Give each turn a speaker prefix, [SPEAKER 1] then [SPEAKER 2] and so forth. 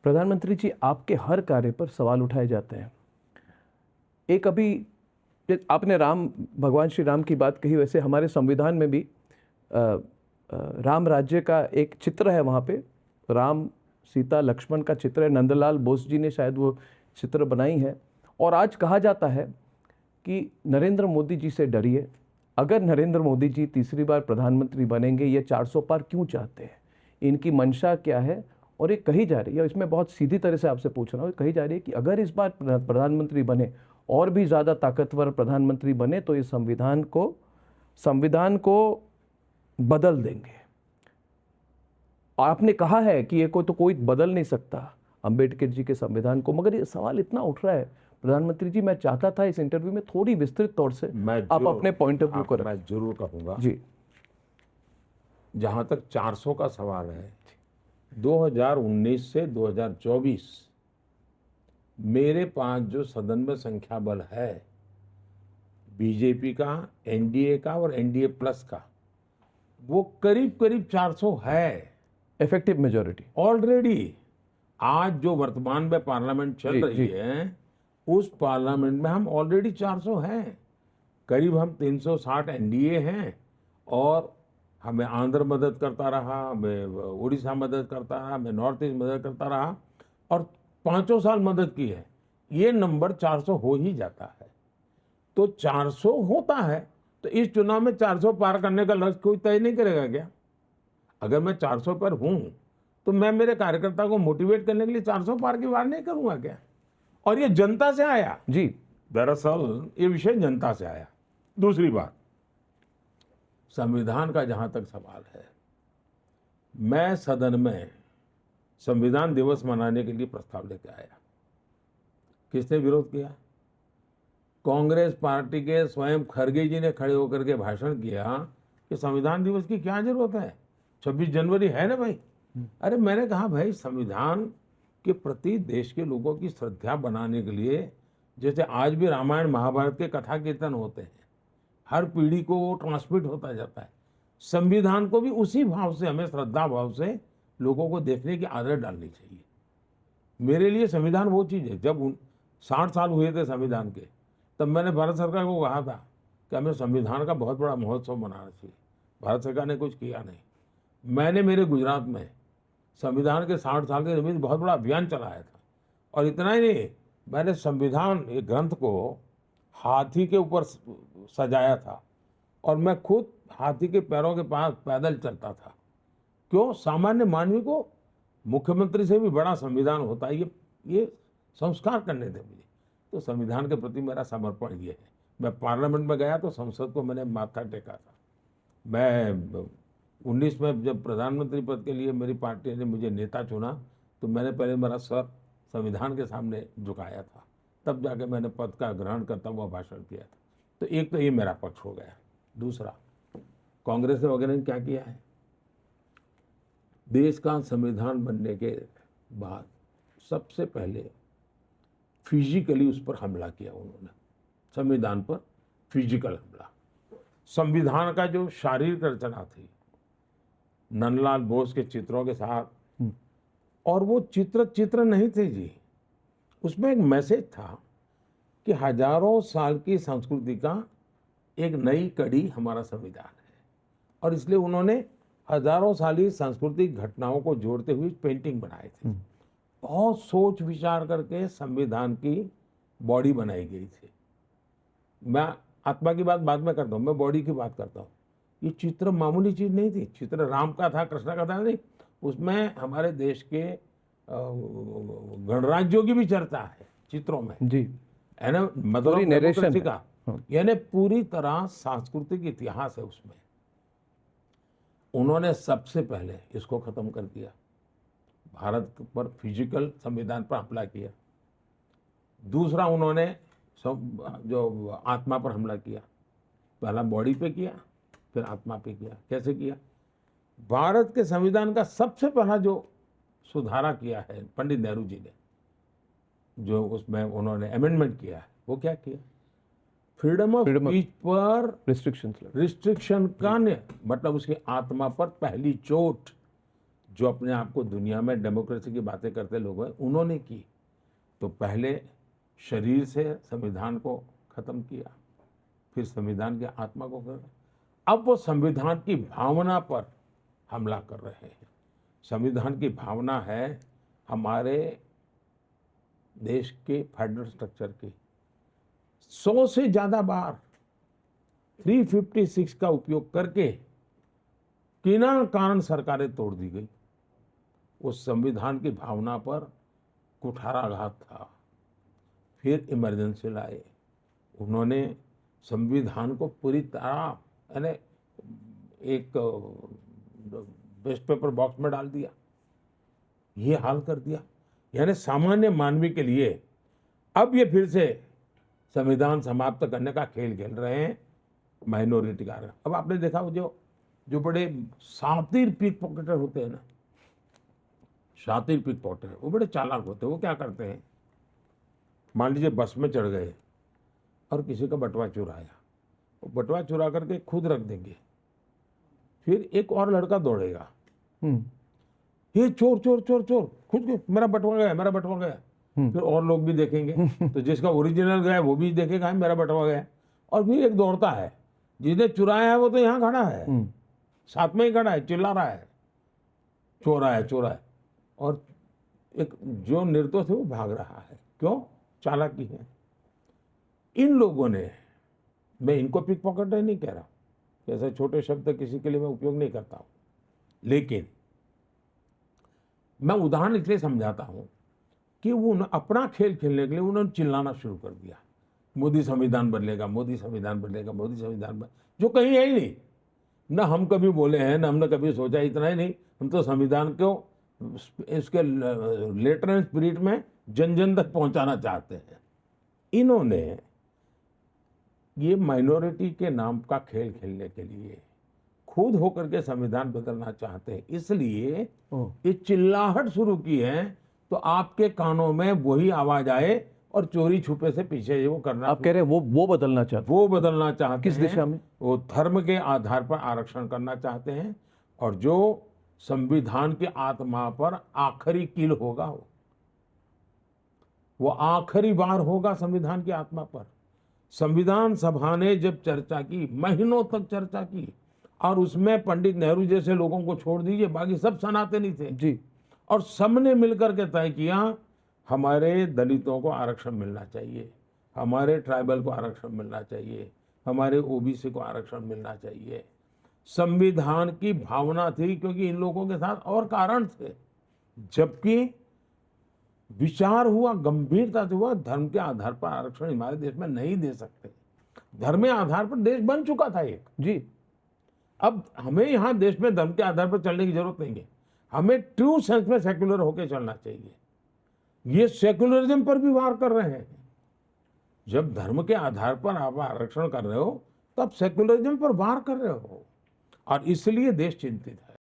[SPEAKER 1] प्रधानमंत्री जी, आपके हर कार्य पर सवाल उठाए जाते हैं। एक अभी आपने भगवान श्री राम की बात कही, वैसे हमारे संविधान में भी राम राज्य का एक चित्र है। वहाँ पे राम सीता लक्ष्मण का चित्र है। नंदलाल बोस जी ने शायद वो चित्र बनाई है। और आज कहा जाता है कि नरेंद्र मोदी जी से डरिए। अगर नरेंद्र मोदी जी तीसरी बार प्रधानमंत्री बनेंगे, ये 400 पार क्यों चाहते हैं, इनकी मंशा क्या है? और ये कही जा रही है, इसमें बहुत सीधी तरह से आपसे पूछ रहा हूँ, कही जा रही है कि अगर इस बार प्रधानमंत्री बने और भी ज़्यादा ताकतवर प्रधानमंत्री बने तो ये संविधान को बदल देंगे। और आपने कहा है कि ये कोई बदल नहीं सकता अंबेडकर जी के संविधान को। मगर ये सवाल इतना उठ रहा है प्रधानमंत्री जी, मैं चाहता था इस इंटरव्यू में थोड़ी विस्तृत तौर से आप अपने पॉइंट ऑफ व्यू को
[SPEAKER 2] मैं जरूर कहूँगा
[SPEAKER 1] जी।
[SPEAKER 2] जहाँ तक 400 का सवाल है, 2019 से 2024 मेरे पास जो सदन में संख्या बल है, बीजेपी का, एनडीए का और एनडीए प्लस का, वो करीब करीब 400 है।
[SPEAKER 1] इफेक्टिव मेजॉरिटी
[SPEAKER 2] ऑलरेडी आज जो वर्तमान में पार्लियामेंट चल रही है, उस पार्लियामेंट में हम ऑलरेडी 400 हैं। करीब हम 360 एनडीए हैं और हमें आंध्र मदद करता रहा, हमें उड़ीसा मदद करता रहा, हमें नॉर्थ ईस्ट मदद करता रहा और 5 साल मदद की है। ये नंबर 400 हो ही जाता है। तो 400 होता है तो इस चुनाव में 400 पार करने का लक्ष्य कोई तय नहीं करेगा क्या? अगर मैं 400 पर हूं तो मैं मेरे कार्यकर्ता को मोटिवेट करने के लिए 400 पार की बात नहीं करूंगा क्या? और ये जनता से आया
[SPEAKER 1] जी।
[SPEAKER 2] दरअसल ये विषय जनता से आया। दूसरी बात, संविधान का जहां तक सवाल है, मैं सदन में संविधान दिवस मनाने के लिए प्रस्ताव लेकर आया। किसने विरोध किया? कांग्रेस पार्टी के स्वयं खड़गे जी ने खड़े होकर के भाषण किया कि संविधान दिवस की क्या जरूरत है, 26 जनवरी है ना भाई। अरे मैंने कहा भाई, संविधान के प्रति देश के लोगों की श्रद्धा बनाने के लिए, जैसे आज भी रामायण महाभारत के कथा कीर्तन होते हैं, हर पीढ़ी को वो ट्रांसमिट होता जाता है, संविधान को भी उसी भाव से, हमें श्रद्धा भाव से लोगों को देखने की आदत डालनी चाहिए। मेरे लिए संविधान वो चीज़ है। जब 60 साल हुए थे संविधान के, तब मैंने भारत सरकार को कहा था कि हमें संविधान का बहुत बड़ा महोत्सव मनाना चाहिए। भारत सरकार ने कुछ किया नहीं। मैंने मेरे गुजरात में संविधान के 60 साल के निमित्त बहुत बड़ा अभियान चलाया था। और इतना ही नहीं, मैंने संविधान एक ग्रंथ को हाथी के ऊपर सजाया था और मैं खुद हाथी के पैरों के पास पैदल चलता था। क्यों? सामान्य मानवी को मुख्यमंत्री से भी बड़ा संविधान होता है, ये संस्कार करने थे मुझे। तो संविधान के प्रति मेरा समर्पण ये है। मैं पार्लियामेंट में गया तो संसद को मैंने माथा टेका था। मैं 19 में जब प्रधानमंत्री पद के लिए मेरी पार्टी ने मुझे नेता चुना तो मैंने पहले मेरा सर संविधान के सामने झुकाया था, तब जाके मैंने पद का ग्रहण करता हुआ भाषण किया था। तो एक तो ये मेरा पक्ष हो गया। दूसरा, कांग्रेस वगैरह ने क्या किया है? देश का संविधान बनने के बाद सबसे पहले फिजिकली उस पर हमला किया उन्होंने, संविधान पर फिजिकल हमला। संविधान का जो शारीरिक रचना थी नंदलाल बोस के चित्रों के साथ, और वो चित्र नहीं थे जी, उसमें एक मैसेज था कि हजारों साल की संस्कृति का एक नई कड़ी हमारा संविधान है। और इसलिए उन्होंने हजारों साल की सांस्कृतिक घटनाओं को जोड़ते हुए पेंटिंग बनाए थे। बहुत सोच विचार करके संविधान की बॉडी बनाई गई थी। मैं आत्मा की बात बाद में करता हूँ, मैं बॉडी की बात करता हूँ। ये चित्र मामूली चीज नहीं थी। चित्र राम का था, कृष्ण का था नहीं, उसमें हमारे देश के गणराज्यों की भी चर्चा है चित्रों में
[SPEAKER 1] जी,
[SPEAKER 2] है ना, मतलब
[SPEAKER 1] नरेशन
[SPEAKER 2] का, यानी पूरी तरह सांस्कृतिक इतिहास है उसमें। उन्होंने सबसे पहले इसको खत्म कर दिया, भारत पर फिजिकल संविधान पर हमला किया। दूसरा, उन्होंने जो आत्मा पर हमला किया, पहला बॉडी पे किया फिर आत्मा पे किया। कैसे किया? भारत के संविधान का सबसे पहला जो सुधारा किया है पंडित नेहरू जी ने, जो उसमें उन्होंने अमेंडमेंट किया है, वो क्या किया? फ्रीडम ऑफ स्पीच पर रिस्ट्रिक्शन का मतलब उसकी आत्मा पर पहली चोट, जो अपने आप को दुनिया में डेमोक्रेसी की बातें करते लोग हैं, उन्होंने की। तो पहले शरीर से संविधान को खत्म किया, फिर संविधान की आत्मा को कर, अब वो संविधान की भावना पर हमला कर रहे हैं। संविधान की भावना है हमारे देश के फेडरल स्ट्रक्चर की। 100 से ज्यादा बार 356 का उपयोग करके बिना कारण सरकारें तोड़ दी गई। उस संविधान की भावना पर कुठाराघात था। फिर इमरजेंसी लाए, उन्होंने संविधान को पूरी तरह यानी एक वेस्ट पेपर बॉक्स में डाल दिया, ये हाल कर दिया। यानी सामान्य मानवी के लिए अब ये फिर से संविधान समाप्त करने का खेल खेल रहे हैं माइनॉरिटी का। अब आपने देखा वो जो बड़े शातिर पिक पॉकेटर होते हैं ना, शातिर पिक पॉकेटर, वो बड़े चालाक होते हैं। वो क्या करते हैं, मान लीजिए बस में चढ़ गए और किसी का बटुआ चुराया, वो बटुआ चुरा करके खुद रख देंगे, फिर एक और लड़का दौड़ेगा, ये चोर चोर चोर चोर, खुद मेरा बटुआ गया, मेरा बटुआ गया। फिर और लोग भी देखेंगे, तो जिसका ओरिजिनल गया वो भी देखेगा मेरा बटुआ गया। और फिर एक दौड़ता है, जिसने चुराया है वो तो यहाँ खड़ा है, साथ में ही खड़ा है, चिल्ला रहा है चोरा है चोरा है। और एक जो निर्दोष है वो भाग रहा है। क्यों? चालाकी है। इन लोगों ने, मैं इनको पिक पॉकेटर नहीं कह रहा, ऐसे छोटे शब्द किसी के लिए मैं उपयोग नहीं करता हूं, लेकिन मैं उदाहरण इसलिए समझाता हूं कि वो अपना खेल खेलने के लिए उन्होंने चिल्लाना शुरू कर दिया, मोदी संविधान बदलेगा, मोदी संविधान बदलेगा, मोदी संविधान बदलेगा, जो कहीं है ही नहीं। न हम कभी बोले हैं, न हमने कभी सोचा। इतना ही नहीं, हम तो संविधान को इसके लेटर एंड स्पिरिट में जन जन तक पहुंचाना चाहते हैं। इन्होंने ये माइनॉरिटी के नाम का खेल खेलने के लिए खुद होकर के संविधान बदलना चाहते हैं, इसलिए ये चिल्लाहट शुरू की है। तो आपके कानों में वही आवाज आए और चोरी छुपे से पीछे वो करना।
[SPEAKER 1] आप कह रहे हैं वो बदलना चाहते हैं?
[SPEAKER 2] वो बदलना चाहते
[SPEAKER 1] किस
[SPEAKER 2] हैं।
[SPEAKER 1] दिशा में? वो
[SPEAKER 2] धर्म के आधार पर आरक्षण करना चाहते हैं, और जो संविधान की आत्मा पर आखिरी कील होगा, वो आखिरी बार होगा संविधान की आत्मा पर। संविधान सभा ने जब चर्चा की, महीनों तक चर्चा की, और उसमें पंडित नेहरू जैसे लोगों को छोड़ दीजिए, बाकी सब सनातनी थे
[SPEAKER 1] जी,
[SPEAKER 2] और सबने मिलकर के तय किया हमारे दलितों को आरक्षण मिलना चाहिए, हमारे ट्राइबल को आरक्षण मिलना चाहिए, हमारे ओबीसी को आरक्षण मिलना चाहिए। संविधान की भावना थी, क्योंकि इन लोगों के साथ और कारण थे। जबकि विचार हुआ, गंभीरता से हुआ, धर्म के आधार पर आरक्षण हमारे देश में नहीं दे सकते। धर्म के आधार पर देश बन चुका था एक।
[SPEAKER 1] जी,
[SPEAKER 2] अब हमें यहाँ देश में धर्म के आधार पर चलने की जरूरत नहीं है, हमें ट्रू सेंस में सेक्युलर होकर चलना चाहिए। ये सेक्युलरिज्म पर भी वार कर रहे हैं। जब धर्म के आधार पर आप आरक्षण कर रहे हो, तब सेक्युलरिज्म पर वार कर रहे हो, और इसलिए देश चिंतित है।